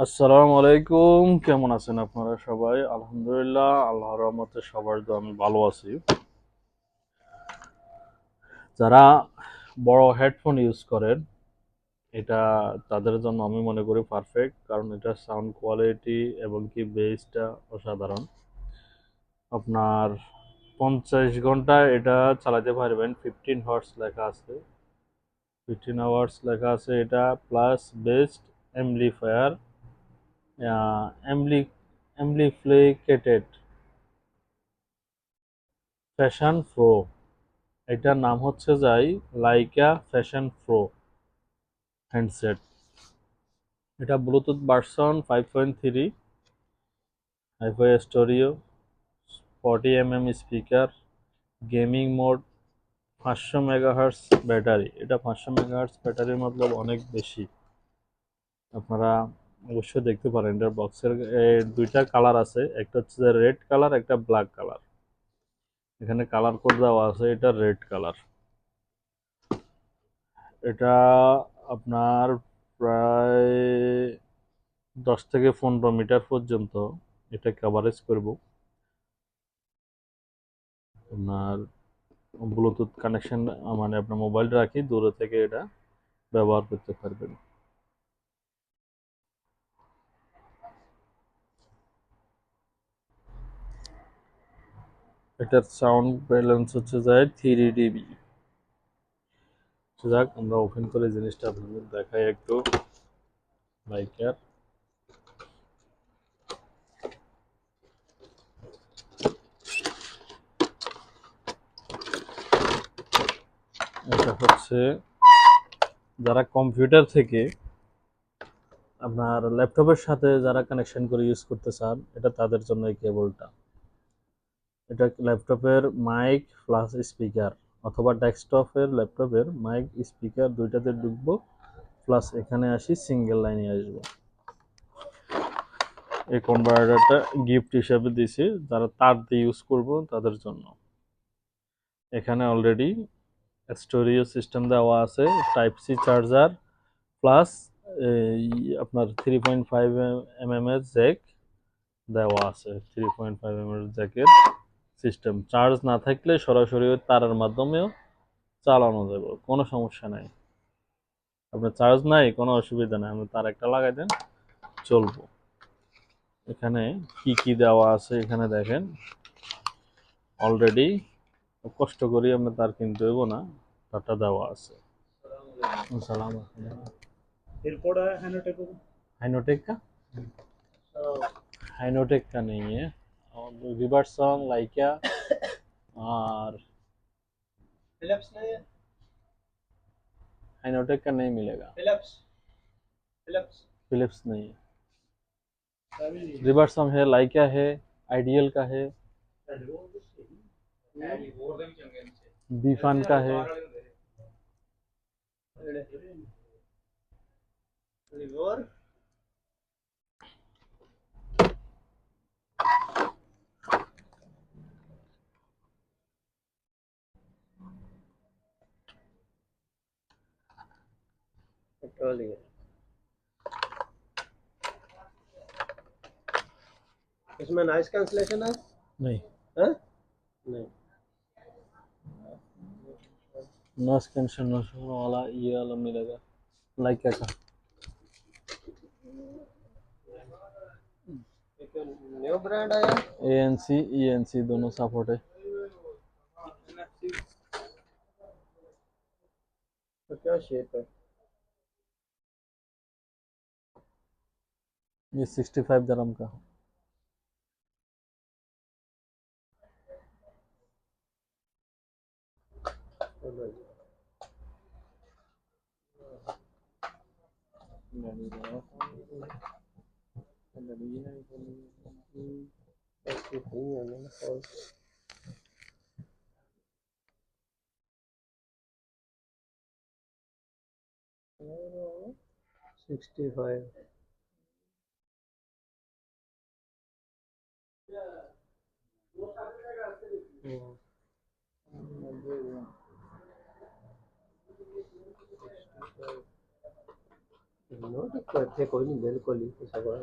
আসসালামু আলাইকুম, কেমন আছেন আপনারা সবাই? আলহামদুলিল্লাহ, আল্লাহর রহমতে সবার দোয়া আমি ভালো আছি। যারা বড় হেডফোন ইউজ করেন, এটা তাদের জন্য আমি মনে করি পারফেক্ট, কারণ এটা সাউন্ড কোয়ালিটি এবং কি বেসটা অসাধারণ। আপনার 50 ঘন্টা এটা চালাতে পারবেন। 15 হর্স লেখা আছে, 15 আওয়ার্স লেখা আছে এটা, plus best amplifier, ampli amplificated fashion pro. এটার নাম হচ্ছে যাই লাইকা ফ্যাশন প্রো হ্যান্ডসেট। এটা bluetooth version 5.3, hifi stereo, 40 mm speaker, gaming mode, 500 megahertz battery. এটা 500 মেগাহার্টজ ব্যাটারির মতলব অনেক বেশি। আপনারা অবশ্যই দেখতে পারেন এটার বক্সের দুইটা কালার আছে, একটা হচ্ছে রেড কালার, একটা ব্ল্যাক কালার। এখানে কালার কোড দেওয়া আছে, এটা রেড কালার। এটা আপনার প্রায় 10 থেকে 15 মিটার পর্যন্ত এটা কভারেজ করব। আপনার ব্লুটুথ কানেকশন, মানে আপনার মোবাইল রাখি দূরে থেকে এটা ব্যবহার করতে পারবেন। এটার সাউন্ড ব্যালেন্স হচ্ছে যায় 3 dB। যাক, আমরা ওপেন করে জিনিসটা আপনাদের দেখাই একটু। লাইকার এটা হচ্ছে, যারা কম্পিউটার থেকে আপনার ল্যাপটপের সাথে যারা কানেকশন করে ইউজ করতে চান, এটা তাদের জন্য এই কেবলটা। এটা ল্যাপটপের মাইক প্লাস স্পিকার, অথবা ডেস্কটপের ল্যাপটপের মাইক স্পিকার দুইটাতে ঢুকবো, প্লাস এখানে আসি সিঙ্গেল লাইনে আসবো। এই কনভার্টারটা গিফট হিসাবে দিছি যারা তার দিয়ে ইউজ করব তাদের জন্য। এখানে অলরেডি স্টোরিও সিস্টেম দেওয়া আছে, টাইপ সি চার্জার, প্লাস এই আপনার 3.5 mm এর জ্যাক দেওয়া আছে। 3.5 mm এর জ্যাকের সিস্টেম, চার্জ না থাকলে সরাসরি ওই তারের মাধ্যমেও চালানো যাবে, কোনো সমস্যা নাই। আপনার চার্জ নাই, কোনো অসুবিধা নাই, আপনি তার একটা লাগাই দেন, চলবো। এখানে কি কি দেওয়া আছে এখানে দেখেন অলরেডি। কষ্ট করি আমরা তার কিনতে হইব না, তারটা দেওয়া আছে। সালাম। एयरपोर्ट है हैनोटेक को। हाइनोटेक का, हाइनोटेक का नहीं है, और रिवर्सॉन लाइका और फिलिप्स नहीं है। हाइनोटेक का नहीं मिलेगा। फिलिप्स फिलिप्स फिलिप्स नहीं है। अभी नहीं रिवर्सॉन है, लाइका है, आइडियल का है, बीफान का है। रिवर पेट्रोल है। इसमें नॉइस कैंसलेशन है। नहीं, हाँ नहीं। नॉइस कैंसलेशन वाला ये वाला मिलेगा लाइका का। एक न्यू ब्रांड आया। ANC ENC दोनों सपोर्ट है। तो क्या शेप है। ये 65 dirham का। Sixty five. नो दिक्कत है, कोई नहीं, बिल्कुल ही ऐसा कोई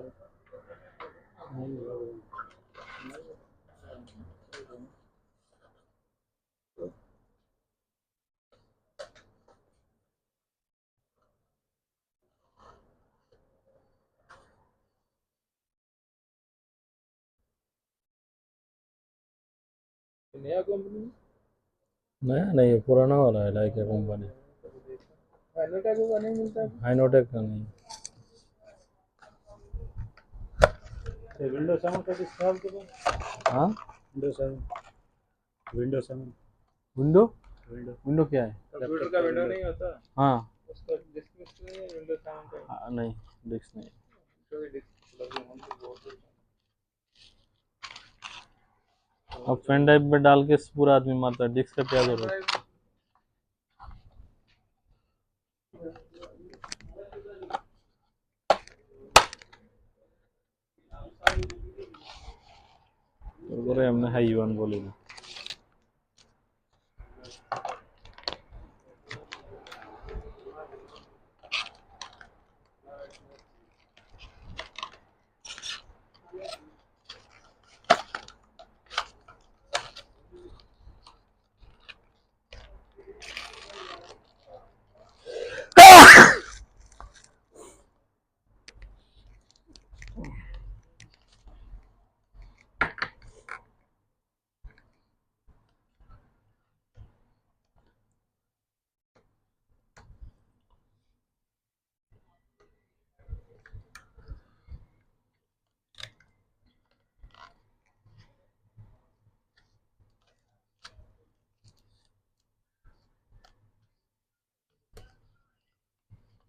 नया कंपनी नया नहीं है, पुराना वाला है, लाइक कंपनी। फाइनल का नहीं मिलता है। हाइनोटेक का नहीं। विंडो 7 का डिस्काउंट के बाद हाँ, window 7 window 7 window window window क्या है? कंप्यूटर का विंडो नहीं होता, हाँ। उसका डिस्क में विंडो 7 का नहीं, डिस्क नहीं। तो डिस्क लगे हम तो बहुत अब पेन ड्राइव में डाल के पूरा आदमी मारता है, डिस्क का क्या जरूरत? তারপরে এমনি হাই ওয়ান বলি না।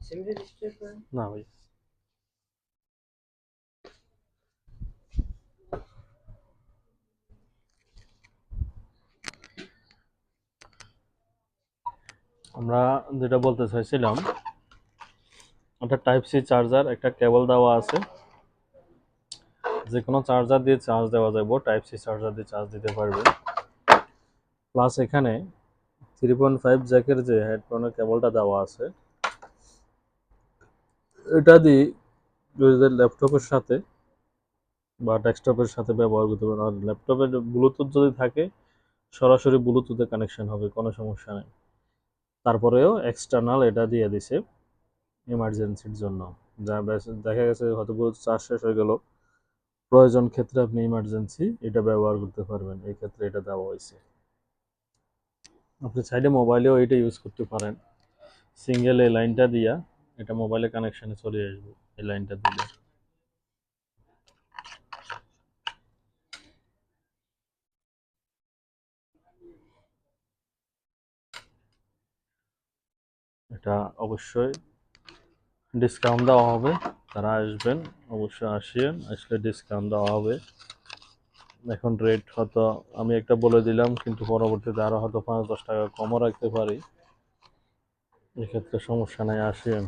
सिम रजिस्टर पर না ভাই, আমরা যেটা বলতে চাইছিলাম, একটা টাইপ সি চার্জার, একটা কেবল দেওয়া আছে, যে কোনো চার্জার দিয়ে চার্জ দেওয়া যাবে, টাইপ সি চার্জার দিয়ে চার্জ দিতে পারবে। প্লাস এখানে 3.5 জ্যাকের যে হেডফোনের কেবলটা দেওয়া আছে, এটা দিয়ে নিজেদের ল্যাপটপের সাথে বা ডেস্কটপের সাথে ব্যবহার করতে পারেন। আর ল্যাপটপের ব্লুটুথ যদি থাকে, সরাসরি ব্লুটুথে কানেকশন হবে, কোনো সমস্যা নেই। তারপরেও এক্সটার্নাল এটা দিয়ে দিছে ইমার্জেন্সির জন্য। যা দেখা গেছে হয়তো ব্লুটুথ চার্জ শেষ হয়ে গেল, প্রয়োজন ক্ষেত্রে আপনি ইমার্জেন্সি এটা ব্যবহার করতে পারবেন, এই ক্ষেত্রে এটা দেওয়া হয়েছে। আপনি চাইলে মোবাইলেও এটা ইউজ করতে পারেন। সিঙ্গেল এই লাইনটা দিয়া এটা মোবাইলে কানেকশনে চলে আসবে, এই লাইনটা দিলে। এটা অবশ্যই ডিসকাউন্ট দেওয়া হবে, তারা আসবেন, অবশ্যই আসেন, আসলে ডিসকাউন্ট দেওয়া হবে। এখন রেট হয়তো আমি একটা বলে দিলাম, কিন্তু পরবর্তীতে আরও হয়তো 5-10 টাকা কমও রাখতে পারি, এক্ষেত্রে সমস্যা নাই, আসেন।